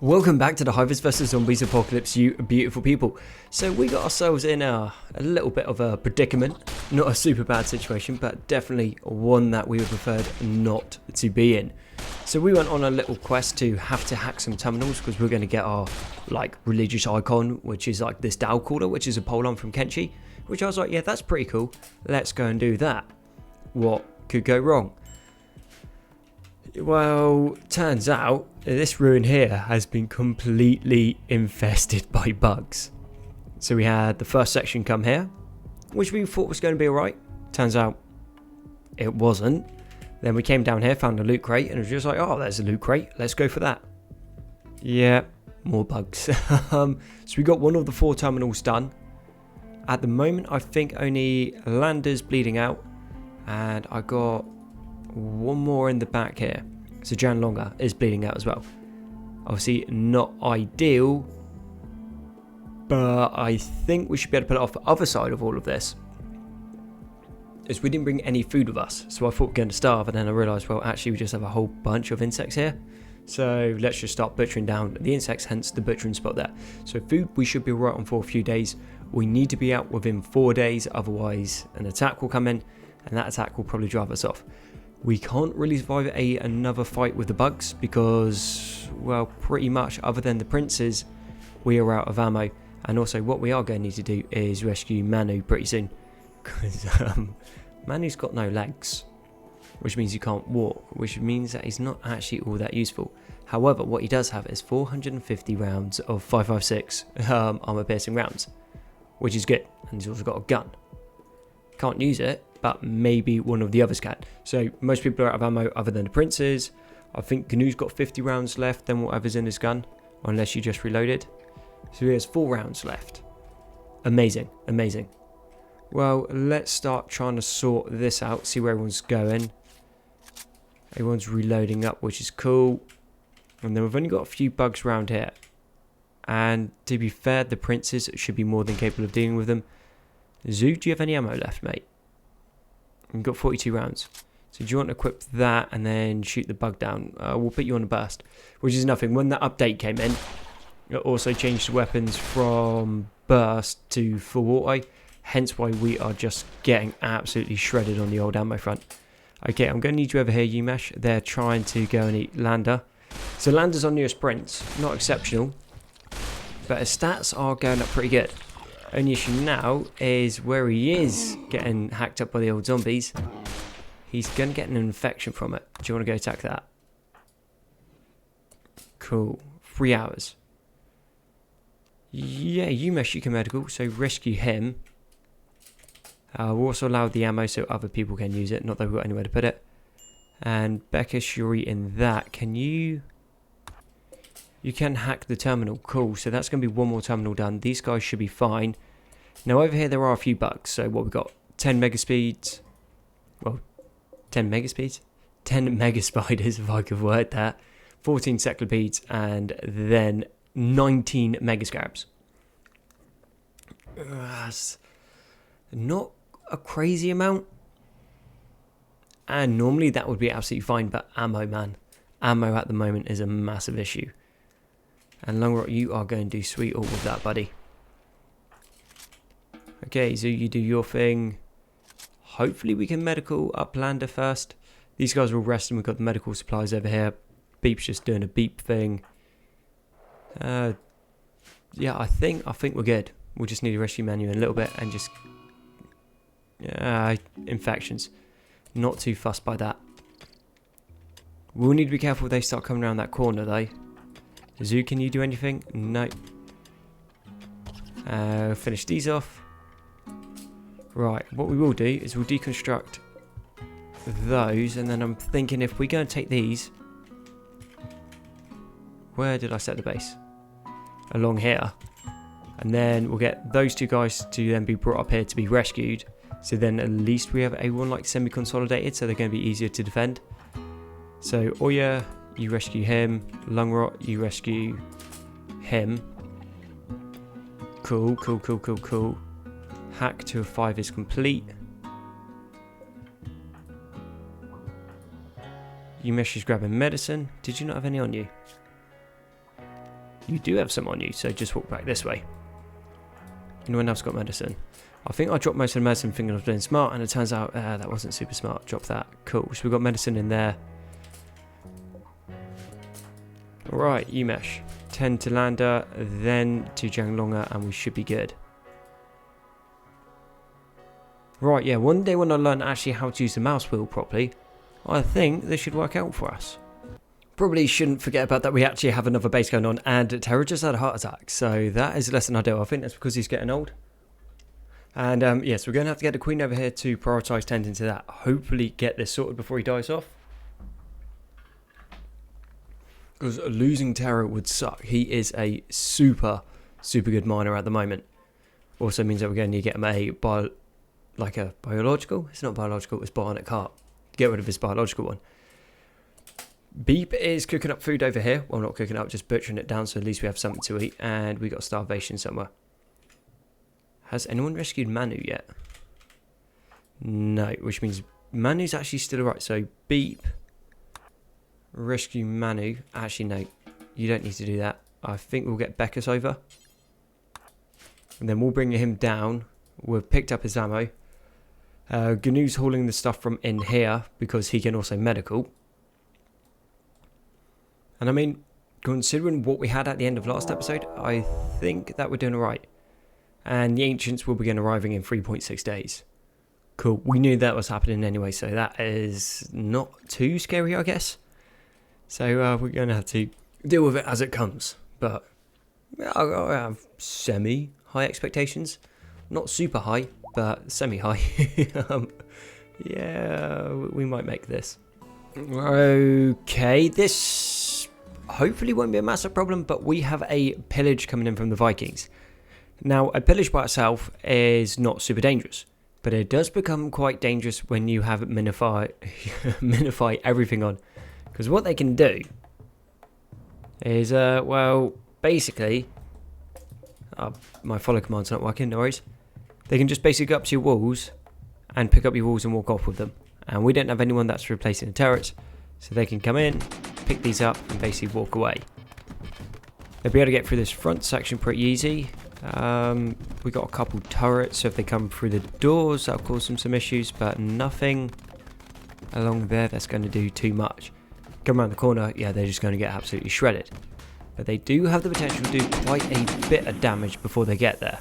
Welcome back to the Hives vs Zombies apocalypse, you beautiful people. So we got ourselves in a little bit of a predicament. Not a super bad situation, but definitely one that we would prefer not to be in. So we went on a little quest to have to hack some terminals because we're going to get our religious icon, which is like this Dao caller, which is a pole-arm from Kenshi. Which I was like, yeah, that's pretty cool. Let's go and do that. What could go wrong? Well, turns out this ruin here has been completely infested by bugs. So we had the first section come here, which we thought was going to be alright. Turns out it wasn't. Then we came down here, found a loot crate, and it was just like, oh, there's a loot crate. Let's go for that. Yeah, more bugs. So we got one of the 4 terminals done. At the moment, I think only Lander's bleeding out, and I got one more in the back here. So Jan Longer is bleeding out as well. Obviously not ideal, but I think we should be able to pull it off. The other side of all of this is we didn't bring any food with us, so I thought we were going to starve, and then I realised, well, actually we just have a whole bunch of insects here. So let's just start butchering down the insects, hence the butchering spot there. So food we should be right on for a few days. We need to be out within 4 days, otherwise an attack will come in, and that attack will probably drive us off. We can't really survive another fight with the bugs because, well, pretty much other than the princes, we are out of ammo. And also what we are going to need to do is rescue Manu pretty soon. Because Manu's got no legs, which means he can't walk, which means that he's not actually all that useful. However, what he does have is 450 rounds of 5.56 armor piercing rounds, which is good. And he's also got a gun. Can't use it, but maybe one of the others can. So most people are out of ammo other than the princes. I think Gnu's got 50 rounds left than whatever's in his gun, unless you just reloaded. So he has 4 rounds left. Amazing, amazing. Well, let's start trying to sort this out, see where everyone's going. Everyone's reloading up, which is cool. And then we've only got a few bugs around here. And to be fair, the princes should be more than capable of dealing with them. Zoo, do you have any ammo left, mate? You've got 42 rounds. So do you want to equip that and then shoot the bug down? We'll put you on a burst, which is nothing. When that update came in, it also changed the weapons from burst to full auto. Hence why we are just getting absolutely shredded on the old ammo front. Okay, I'm going to need you over here, Umesh. They're trying to go and eat Lander. So Lander's on nearest sprints. Not exceptional, but his stats are going up pretty good. Only issue now is where he is getting hacked up by the old zombies. He's going to get an infection from it. Do you want to go attack that? Cool. 3 hours. Yeah, Umesh, you can medical, so rescue him. We'll also allow the ammo so other people can use it. Not that we've got anywhere to put it. And Becca, Shuri in that. Can you... You can hack the terminal. Cool. So that's going to be one more terminal done. These guys should be fine. Now over here there are a few bugs. So what we've got? 10 mega speeds. Well, 10 mega speeds? 10 mega spiders, if I could word that. 14 cephalopedes. And then 19 mega scarabs. Not a crazy amount. And normally that would be absolutely fine. But ammo, man. Ammo at the moment is a massive issue. And Longrock, you are going to do sweet all with that, buddy. Okay, so you do your thing. Hopefully we can medical up Lander first. These guys are all resting. We've got the medical supplies over here. Beep's just doing a beep thing. Yeah, I think we're good. We'll just need to rescue Manu in a little bit and just... infections. Not too fussed by that. We'll need to be careful if they start coming around that corner, though. Zoo, can you do anything? No. Finish these off. Right, what we will do is we'll deconstruct those, and then I'm thinking if we go and take these... Where did I set the base? Along here. And then we'll get those 2 guys to then be brought up here to be rescued. So then at least we have everyone like semi-consolidated, so they're going to be easier to defend. So Oya, you rescue him. Lungrot, you rescue him. Cool, cool, cool, cool, cool. Hack to a 5 is complete. Umesh is grabbing medicine. Did you not have any on you? You do have some on you, so just walk back this way. Anyone else got medicine? I think I dropped most of the medicine thinking I was being smart, and it turns out that wasn't super smart. Drop that. Cool. So we've got medicine in there. Alright, Umesh. 10 to Lander, then to Janglonga, and we should be good. Right, yeah, one day when I learn actually how to use the mouse wheel properly, I think this should work out for us. Probably shouldn't forget about that we actually have another base going on, and Terra just had a heart attack, so that is less than ideal. I think that's because he's getting old. And yes, we're going to have to get the Queen over here to prioritise tending to that. Hopefully get this sorted before he dies off. Because losing Terra would suck. He is a super good miner at the moment. Also means that we're going to need to get him a biological? It's not biological, it's bionic heart. Get rid of his biological one. Beep is cooking up food over here. Well, not cooking up, just butchering it down so at least we have something to eat. And we got starvation somewhere. Has anyone rescued Manu yet? No, which means Manu's actually still alright. So Beep, rescue Manu. Actually, no, you don't need to do that. I think we'll get Beckus over. And then we'll bring him down. We've picked up his ammo. Gnu's hauling the stuff from in here because he can also medical. And I mean, considering what we had at the end of last episode, I think that we're doing alright. And the Ancients will begin arriving in 3.6 days. Cool. We knew that was happening anyway, so that is not too scary, I guess. So we're going to have to deal with it as it comes. But I have semi-high expectations. Not super high, but semi-high. Yeah, we might make this. Okay, this hopefully won't be a massive problem, but we have a pillage coming in from the Vikings. Now, a pillage by itself is not super dangerous, but it does become quite dangerous when you have minify everything on. Because what they can do is, well, basically, my follow command's not working, no worries. They can just basically go up to your walls and pick up your walls and walk off with them. And we don't have anyone that's replacing the turrets, so they can come in, pick these up, and basically walk away. They'll be able to get through this front section pretty easy. We got a couple turrets, so if they come through the doors, that'll cause them some issues, but nothing along there that's going to do too much. Come around the corner, yeah, they're just going to get absolutely shredded. But they do have the potential to do quite a bit of damage before they get there.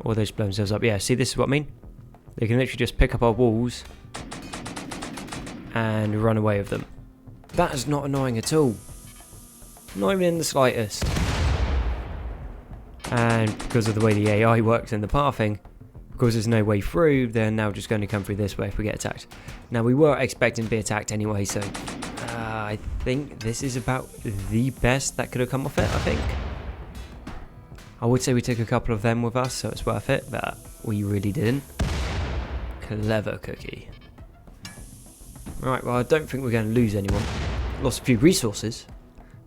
Or they just blow themselves up. Yeah, see, this is what I mean? They can literally just pick up our walls and run away with them. That is not annoying at all. Not even in the slightest. And because of the way the AI works in the pathing, because there's no way through, they're now just going to come through this way if we get attacked. Now, we were expecting to be attacked anyway, so I think this is about the best that could have come off it, I think. I would say we took a couple of them with us, so it's worth it, but we really didn't. Clever cookie. Right, well, I don't think we're going to lose anyone. Lost a few resources,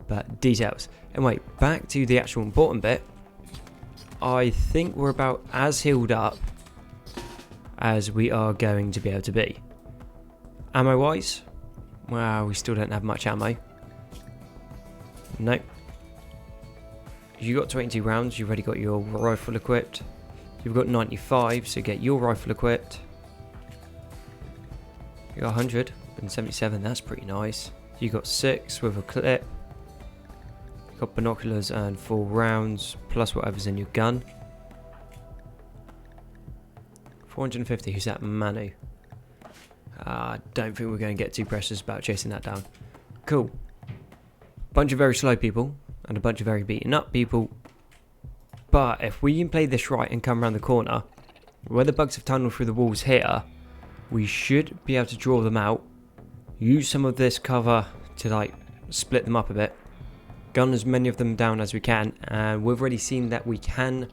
but details. Anyway, back to the actual important bit. I think we're about as healed up as we are going to be able to be. Ammo-wise, well, we still don't have much ammo. Nope. You got 22 rounds, you've already got your rifle equipped. You've got 95, so get your rifle equipped. You got 177, that's pretty nice. You got 6 with a clip. You got binoculars and 4 rounds, plus whatever's in your gun. 450, who's that? Manu. I don't think we're going to get too precious about chasing that down. Cool. Bunch of very slow people and a bunch of very beaten up people. But if we can play this right and come around the corner, where the bugs have tunneled through the walls here, we should be able to draw them out, use some of this cover to like split them up a bit, gun as many of them down as we can, and we've already seen that we can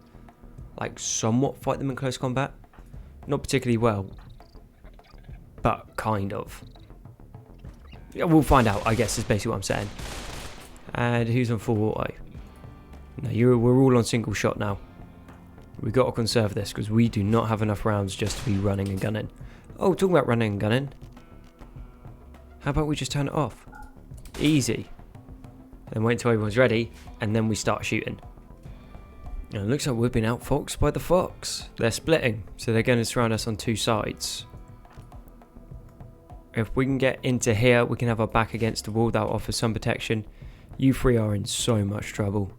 like somewhat fight them in close combat. Not particularly well, but kind of. Yeah, we'll find out, I guess, is basically what I'm saying. And who's on full auto? No, we're all on single shot now. We've got to conserve this because we do not have enough rounds just to be running and gunning. Oh, talking about running and gunning. How about we just turn it off? Easy. then wait until everyone's ready, and then we start shooting. And it looks like we've been outfoxed by the fox. They're splitting, so they're going to surround us on 2 sides. If we can get into here, we can have our back against the wall. That will offer some protection. You 3 are in so much trouble.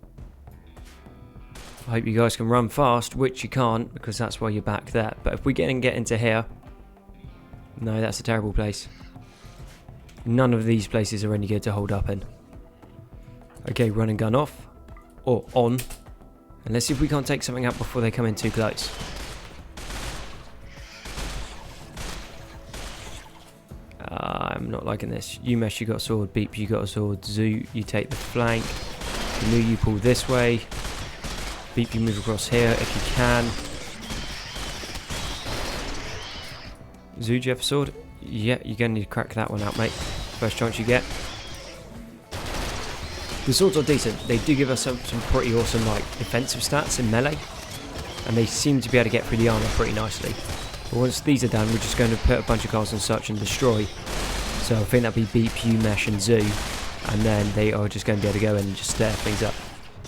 I hope you guys can run fast, which you can't, because that's why you're back there. But if we get into here... No, that's a terrible place. None of these places are any good to hold up in. Okay, run and gun off. Or on. And let's see if we can't take something out before they come in too close. I'm not liking this. Umesh, you got a sword. Beep, you got a sword. Zoo, you take the flank. Canoe, you pull this way. Beep, you move across here if you can. Zoo, do you have a sword? Yeah, you're going to need to crack that one out, mate. First chance you get. The swords are decent. They do give us some pretty awesome like defensive stats in melee. And they seem to be able to get through the armor pretty nicely. But once these are done, we're just going to put a bunch of cards on search and destroy. So I think that'll be Beep, Umesh and Zoo. And then they are just going to be able to go in and just stir things up.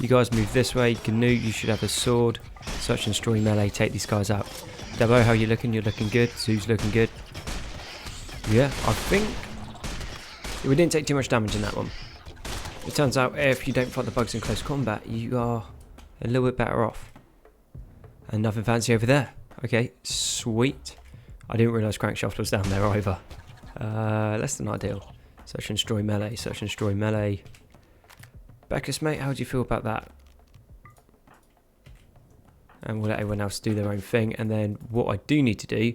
You guys move this way. Canoe, you should have a sword. Search and destroy melee. Take these guys out. Dabo, how you looking? You're looking good. Zoo's looking good. Yeah, I think we didn't take too much damage in that one. It turns out if you don't fight the bugs in close combat, you are a little bit better off. And nothing fancy over there. Okay, sweet. I didn't realise Crankshaft was down there either. Less than ideal. Search and destroy melee. Search and destroy melee. Beckus, mate, how do you feel about that? And we'll let everyone else do their own thing. And then what I do need to do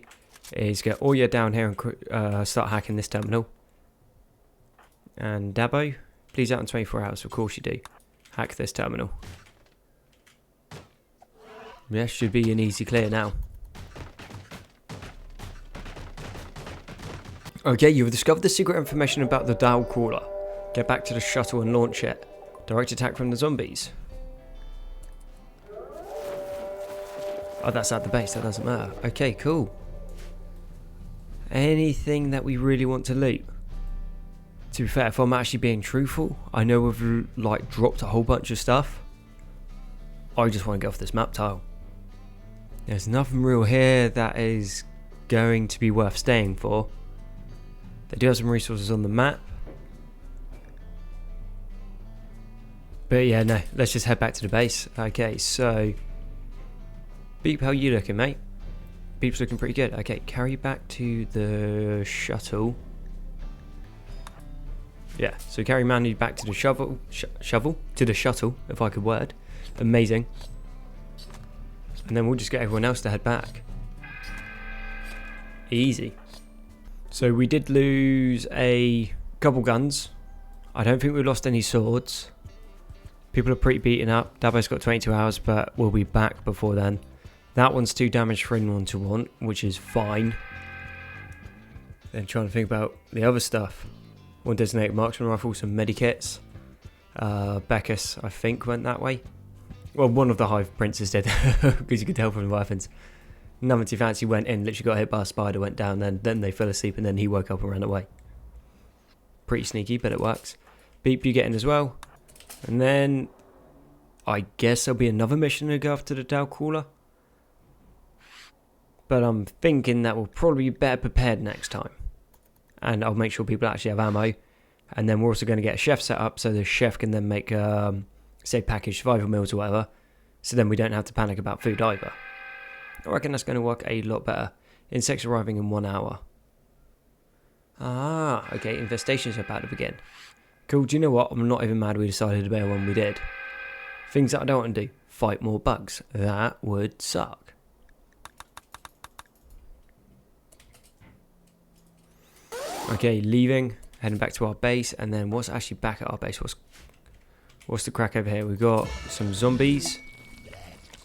is get Oya down here and start hacking this terminal. And Dabo, please out in 24 hours. Of course you do. Hack this terminal. Yeah, should be an easy clear now. Okay, you've discovered the secret information about the Dial Crawler. Get back to the shuttle and launch it. Direct attack from the zombies. Oh, that's at the base, that doesn't matter. Okay, cool. Anything that we really want to loot? To be fair, if I'm actually being truthful, I know we've like dropped a whole bunch of stuff. I just want to get off this map tile. There's nothing real here that is going to be worth staying for. They do have some resources on the map. But yeah, no, let's just head back to the base. Okay, so... Beep, how you looking, mate? Beep's looking pretty good. Okay, carry back to the shuttle. Yeah, so carry Manu back to the shovel. To the shuttle, if I could word. Amazing. And then we'll just get everyone else to head back. Easy. So we did lose a couple guns. I don't think we lost any swords. People are pretty beaten up. Dabo's got 22 hours, but we'll be back before then. That one's 2 damage for anyone to want, which is fine. Then trying to think about the other stuff. 1 designated marksman rifle, some medikits. Beckus, I think, went that way. Well, one of the Hive princes did, because you could tell from the weapons. Nothing too fancy, went in, literally got hit by a spider, went down, then they fell asleep, and then he woke up and ran away. Pretty sneaky, but it works. Beep, you get in as well. And then, I guess there'll be another mission to go after the Dow Crawler. But I'm thinking that we'll probably be better prepared next time. And I'll make sure people actually have ammo. And then we're also going to get a chef set up so the chef can then make, say, packaged survival meals or whatever. So then we don't have to panic about food either. I reckon that's going to work a lot better. Insects arriving in 1 hour. Ah, okay, infestations are about to begin. Cool, do you know what? I'm not even mad we decided to bail when we did. Things that I don't want to do. Fight more bugs. That would suck. Okay, leaving. Heading back to our base. And then what's actually back at our base? What's the crack over here? We've got some zombies.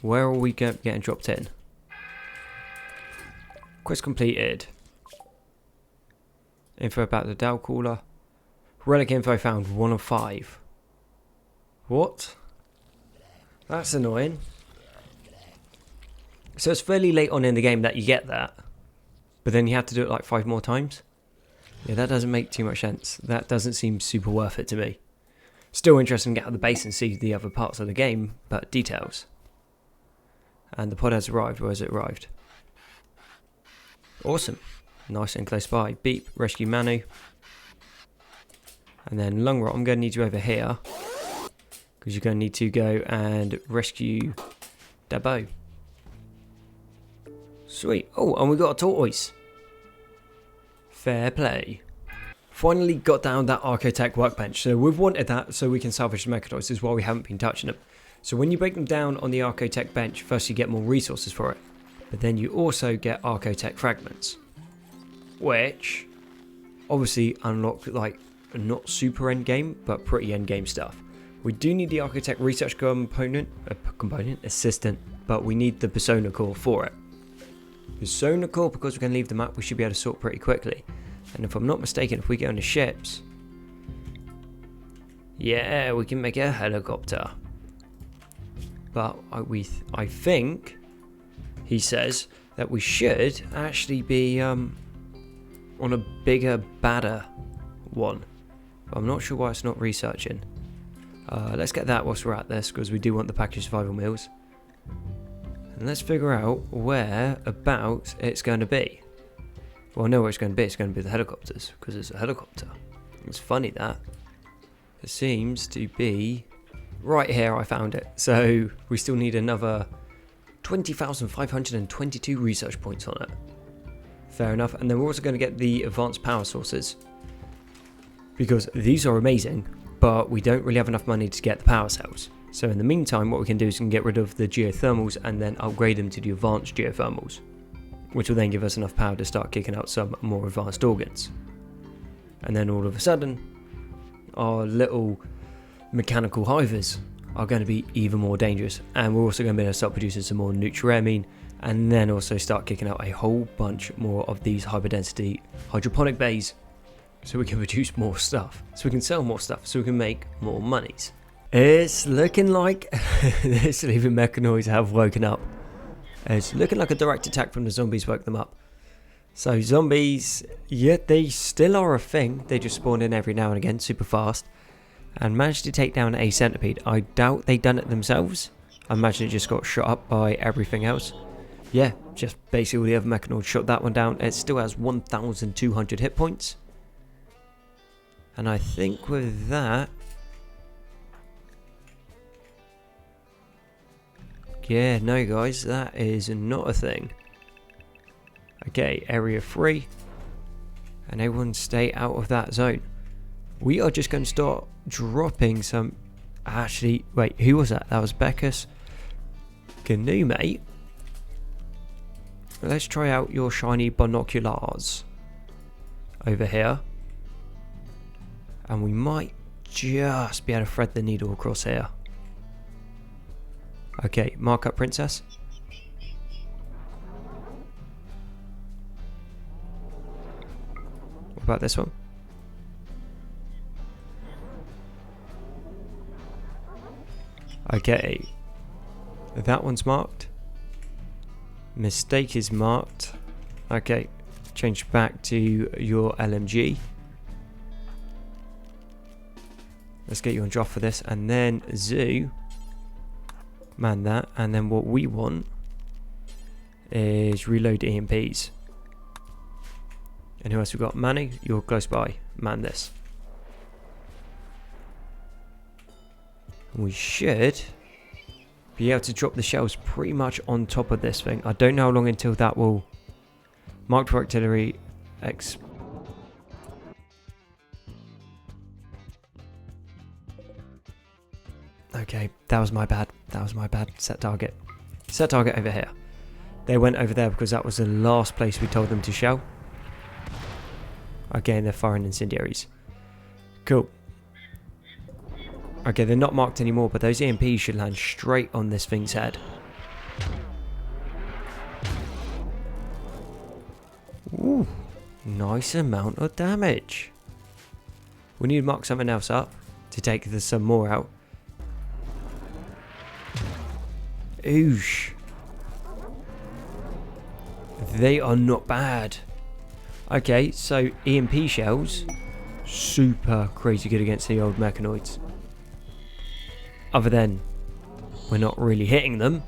Where are we getting dropped in? Quest completed. Info about the Dow Crawler. Relic info found 1 of 5. What? That's annoying. So it's fairly late on in the game that you get that. But then you have to do it like 5 more times? Yeah, that doesn't make too much sense. That doesn't seem super worth it to me. Still interesting to get out of the base and see the other parts of the game, but details. And the pod has arrived. Where has it arrived? Awesome. Nice and close by. Beep, rescue Manu. And then Lungrot, I'm going to need you over here. Because you're going to need to go and rescue Dabo. Sweet. Oh, and we got a tortoise. Fair play. Finally got down that Archotech workbench. So we've wanted that so we can salvage the Mechanoids. This is why we haven't been touching them. So when you break them down on the Archotech bench, first you get more resources for it. But then you also get Archotech fragments. Which obviously unlock like not super end game, but pretty end game stuff. We do need the Architect research assistant, but we need the persona core for it. Persona core, because we're going to leave the map, we should be able to sort pretty quickly. And if I'm not mistaken, if we get on the ships, yeah, we can make a helicopter. But I think he says that we should actually be on a bigger, badder one. But I'm not sure why it's not researching. Let's get that whilst we're at this, because we do want the packaged survival meals. And let's figure out where about it's going to be. Well, I know where it's going to be. It's going to be the helicopters, because it's a helicopter. It's funny that. It seems to be right here. I found it. So we still need another 20,522 research points on it. Fair enough. And then we're also going to get the advanced power sources, because these are amazing, but we don't really have enough money to get the power cells. So in the meantime, what we can do is we can get rid of the geothermals and then upgrade them to the advanced geothermals, which will then give us enough power to start kicking out some more advanced organs. And then all of a sudden, our little mechanical hivers are going to be even more dangerous. And we're also going to be able to start producing some more nutriamine, and then also start kicking out a whole bunch more of these hyperdensity hydroponic bays, so we can produce more stuff, so we can sell more stuff, so we can make more monies. It's looking like this living mechanoids have woken up. It's looking like a direct attack from the zombies woke them up. So zombies, yeah, they still are a thing. They just spawn in every now and again, super fast, and managed to take down a centipede. I doubt they done it themselves. I imagine it just got shot up by everything else. Yeah, just basically the other mechanoids shot that one down. It still has 1,200 hit points. And I think with that, yeah, no guys, that is not a thing. Okay, area 3. And everyone stay out of that zone. We are just going to start dropping some... Actually, wait, who was that? That was Beckus. Canoe, mate. Let's try out your shiny binoculars over here. And we might just be able to thread the needle across here. Okay, mark up princess. What about this one? Okay, that one's marked. Mistake is marked. Okay, change back to your LMG. Let's get you on draft for this, and then Zoo. Man that, and then what we want is reload EMPs. And who else we got? Manu, you're close by. Man this. We should be able to drop the shells pretty much on top of this thing. I don't know how long until that will... Marked for artillery... Okay, that was my bad. That was my bad. Set target. Set target over here. They went over there because that was the last place we told them to shell. Okay, and they're firing incendiaries. Cool. Okay, they're not marked anymore, but those EMPs should land straight on this thing's head. Ooh, nice amount of damage. We need to mark something else up to take some more out. Oosh. They are not bad. Okay, so EMP shells, super crazy good against the old mechanoids. other than we're not really hitting them.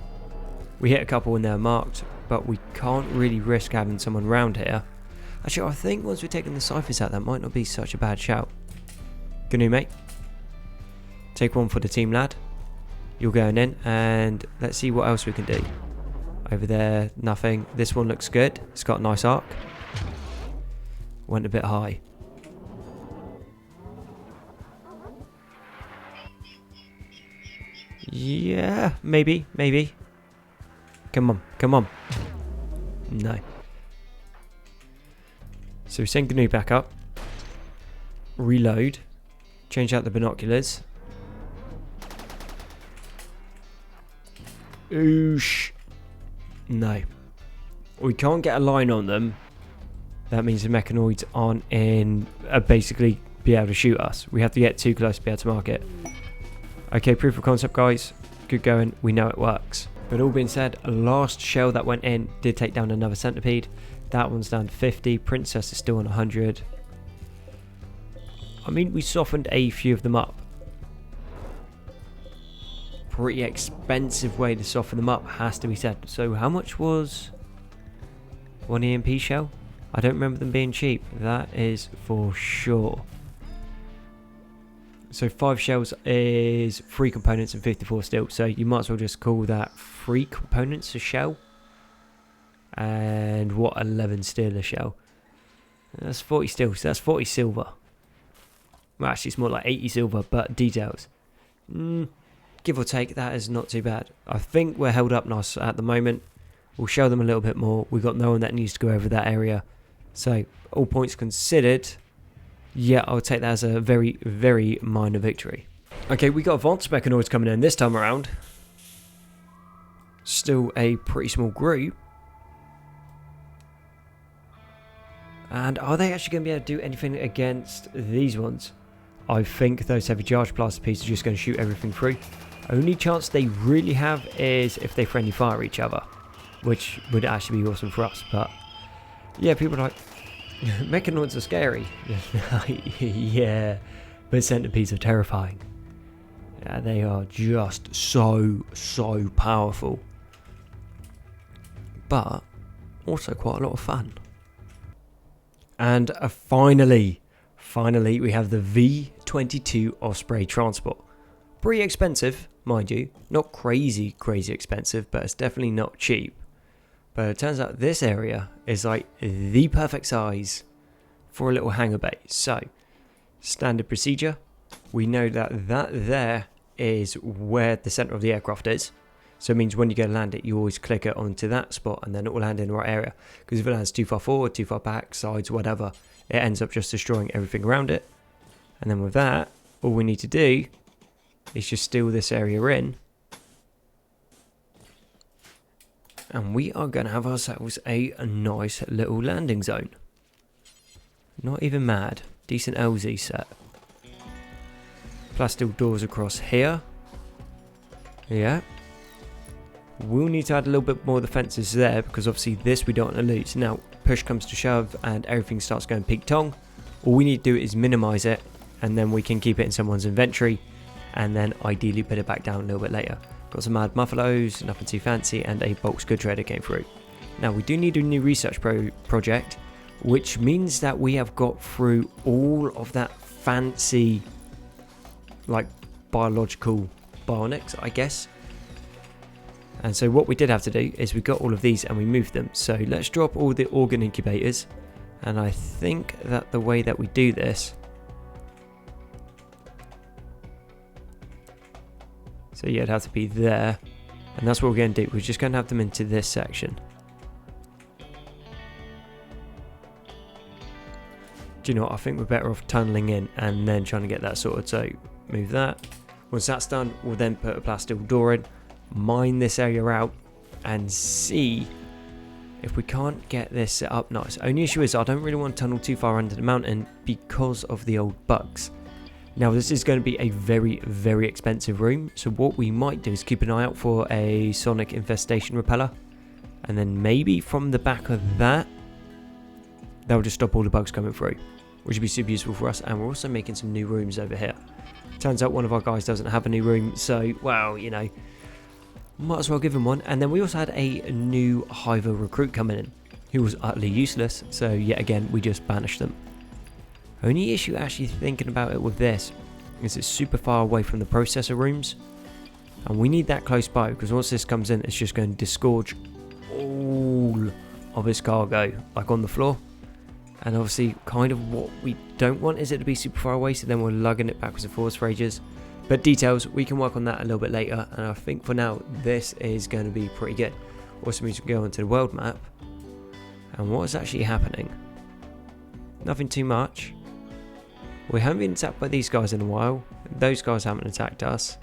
We hit a couple when they're marked, but we can't really risk having someone round here. Actually, I think once we're taking the ciphers out, that might not be such a bad shout. Gnu, mate. Take one for the team, lad. You're going in, and let's see what else we can do. Over there, nothing. This one looks good. It's got a nice arc. Went a bit high. Yeah, maybe. Come on. No. So we send Gnu back up. Reload. Change out the binoculars. Oosh. No. We can't get a line on them. That means the mechanoids aren't basically be able to shoot us. We have to get too close to be able to mark it. Okay, proof of concept, guys. Good going. We know it works. But all being said, last shell that went in did take down another centipede. That one's down to 50. Princess is still on 100. I mean, we softened a few of them up. Pretty expensive way to soften them up, has to be said. So how much was one EMP shell? I don't remember them being cheap. That is for sure. So 5 shells is 3 components and 54 steel. So you might as well just call that 3 components a shell. And what, 11 steel a shell? That's 40 steel, so that's 40 silver. Well, actually it's more like 80 silver, but details. Give or take, that is not too bad. I think we're held up nice at the moment. We'll show them a little bit more. We've got no one that needs to go over that area. So, all points considered, yeah, I would take that as a very, very minor victory. Okay, we got advanced mechanoids coming in this time around. Still a pretty small group. And are they actually going to be able to do anything against these ones? I think those heavy charge plaster pieces are just going to shoot everything through. Only chance they really have is if they friendly fire each other, which would actually be awesome for us. But yeah, people are like, mechanoids are scary. Yeah, but centipedes are terrifying. Yeah, they are just so powerful, but also quite a lot of fun. And finally we have the V22 Osprey transport. Pretty expensive, mind you. Not crazy expensive, but it's definitely not cheap. But it turns out this area is like the perfect size for a little hangar bay. So, standard procedure. We know that there is where the center of the aircraft is. So it means when you go to land it, you always click it onto that spot and then it will land in the right area. Because if it lands too far forward, too far back, sides, whatever, it ends up just destroying everything around it. And then with that, all we need to do is just steal this area in. And we are going to have ourselves a nice little landing zone. Not even mad. Decent LZ set. Plastic doors across here. Yeah. We'll need to add a little bit more of the fences there because obviously this we don't want to lose. Now, push comes to shove and everything starts going peak tong. All we need to do is minimize it and then we can keep it in someone's inventory and then ideally put it back down a little bit later. Got some mad muffaloes, nothing too fancy, and a bulk good trader came through. Now we do need a new research project, which means that we have got through all of that fancy, like, biological bionics, I guess. And so what we did have to do is we got all of these and we moved them. So let's drop all the organ incubators. And I think that the way that we do this, so yeah, it'd have to be there. And that's what we're going to do. We're just going to have them into this section. Do you know what? I think we're better off tunneling in and then trying to get that sorted. So move that. Once that's done, we'll then put a plastic door in, mine this area out, and see if we can't get this set up nice. Only issue is I don't really want to tunnel too far under the mountain because of the old bugs. Now this is going to be a very expensive room, so what we might do is keep an eye out for a sonic infestation repeller, and then maybe from the back of that, that'll just stop all the bugs coming through. which would be super useful for us. And we're also making some new rooms over here. Turns out one of our guys doesn't have a new room, so, well, you know, might as well give him one. And then we also had a new Hive recruit coming in, who was utterly useless, so yet again, we just banished them. Only issue actually thinking about it with this is it's super far away from the processor rooms, and we need that close by, because once this comes in, it's just going to disgorge all of its cargo, like on the floor. And obviously, kind of what we don't want is it to be super far away, so then we're lugging it backwards and forwards for ages. But details, we can work on that a little bit later, and I think for now, this is going to be pretty good. Also means we can go onto the world map, and what is actually happening? Nothing too much. We haven't been attacked by these guys in a while. Those guys haven't attacked us.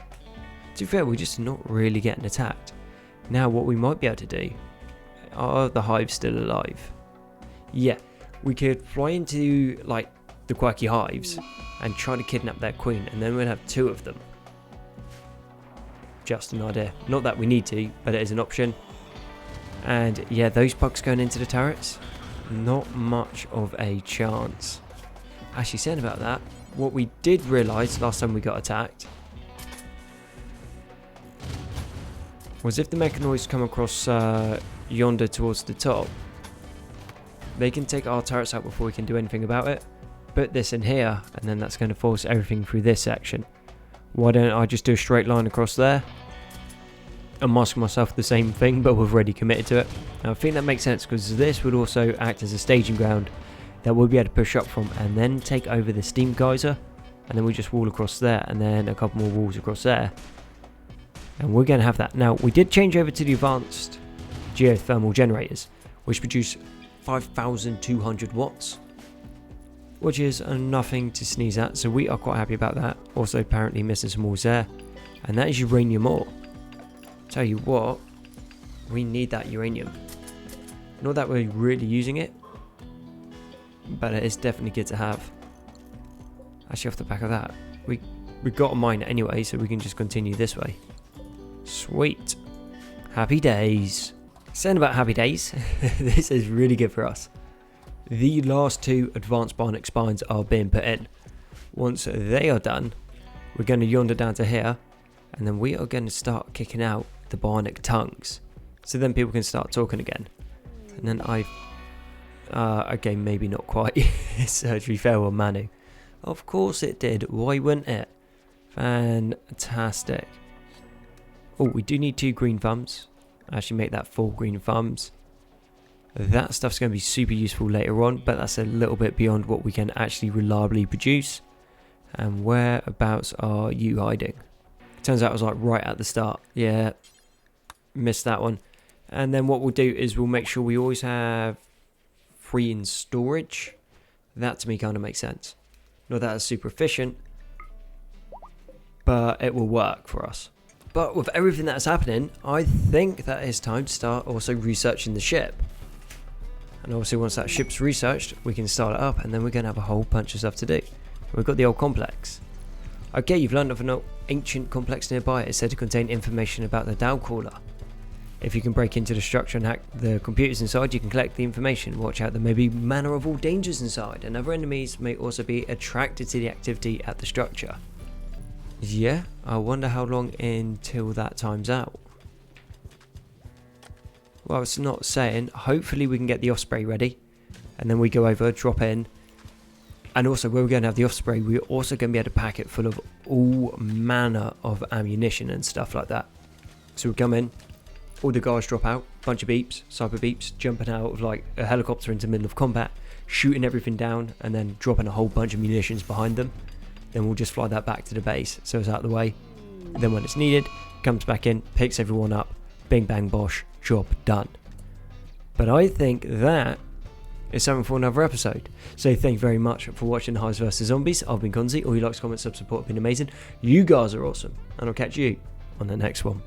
To be fair, we're just not really getting attacked. Now, what we might be able to do... Are the Hives still alive? Yeah. We could fly into, like, the quirky Hives and try to kidnap their queen, and then we'd have 2 of them. Just an idea. Not that we need to, but it is an option. And, yeah, those bugs going into the turrets, not much of a chance. Actually, saying about that, what we did realise last time we got attacked was if the mechanoids come across yonder towards the top, they can take our turrets out before we can do anything about it. Put this in here, and then that's going to force everything through this section. Why don't I just do a straight line across there? I'm asking myself the same thing, but we've already committed to it. Now, I think that makes sense, because this would also act as a staging ground that we'll be able to push up from, and then take over the steam geyser, and then we just wall across there, and then a couple more walls across there. And we're going to have that. Now, we did change over to the advanced geothermal generators, which produce 5,200 watts, which is nothing to sneeze at, so we are quite happy about that. Also, apparently missing some walls there, and that is uranium ore. Tell you what, we need that uranium. Not that we're really using it, but it is definitely good to have. Actually, off the back of that, we got a mine anyway, so we can just continue this way. Sweet. Happy days. Saying about happy days, this is really good for us. The last 2 advanced bionic spines are being put in. Once they are done, we're going to yonder down to here, and then we are going to start kicking out the bionic tongues, so then people can start talking again. And then okay, maybe not quite. Surgery fell on Manu. Of course it did. Why wouldn't it? Fantastic. Oh, we do need 2 green thumbs. Actually make that 4 green thumbs. That stuff's going to be super useful later on, but that's a little bit beyond what we can actually reliably produce. And whereabouts are you hiding? Turns out it was like right at the start. Yeah, missed that one. And then what we'll do is we'll make sure we always have 3 in storage. That to me kind of makes sense. Not that it's super efficient, but it will work for us. But with everything that's happening, I think that it's time to start also researching the ship. And obviously once that ship's researched, we can start it up, and then we're going to have a whole bunch of stuff to do. We've got the old complex. Okay, you've learned of an ancient complex nearby. It's said to contain information about the Dow Caller. If you can break into the structure and hack the computers inside, you can collect the information. Watch out, there may be manner of all dangers inside, and other enemies may also be attracted to the activity at the structure. Yeah, I wonder how long until that time's out. Well, it's not saying. Hopefully we can get the Osprey ready, and then we go over, drop in. And also, where we're going to have the Osprey, we're also going to be able to pack it full of all manner of ammunition and stuff like that. So we come in, all the guys drop out, bunch of beeps, cyber beeps, jumping out of like a helicopter into the middle of combat, shooting everything down, and then dropping a whole bunch of munitions behind them. Then we'll just fly that back to the base, so it's out of the way. Then when it's needed, comes back in, picks everyone up, bing bang bosh, job done. But I think that is something for another episode. So thank you very much for watching Hives vs Zombies. I've been Konzi. All you likes, comments, sub, support have been amazing. You guys are awesome, and I'll catch you on the next one.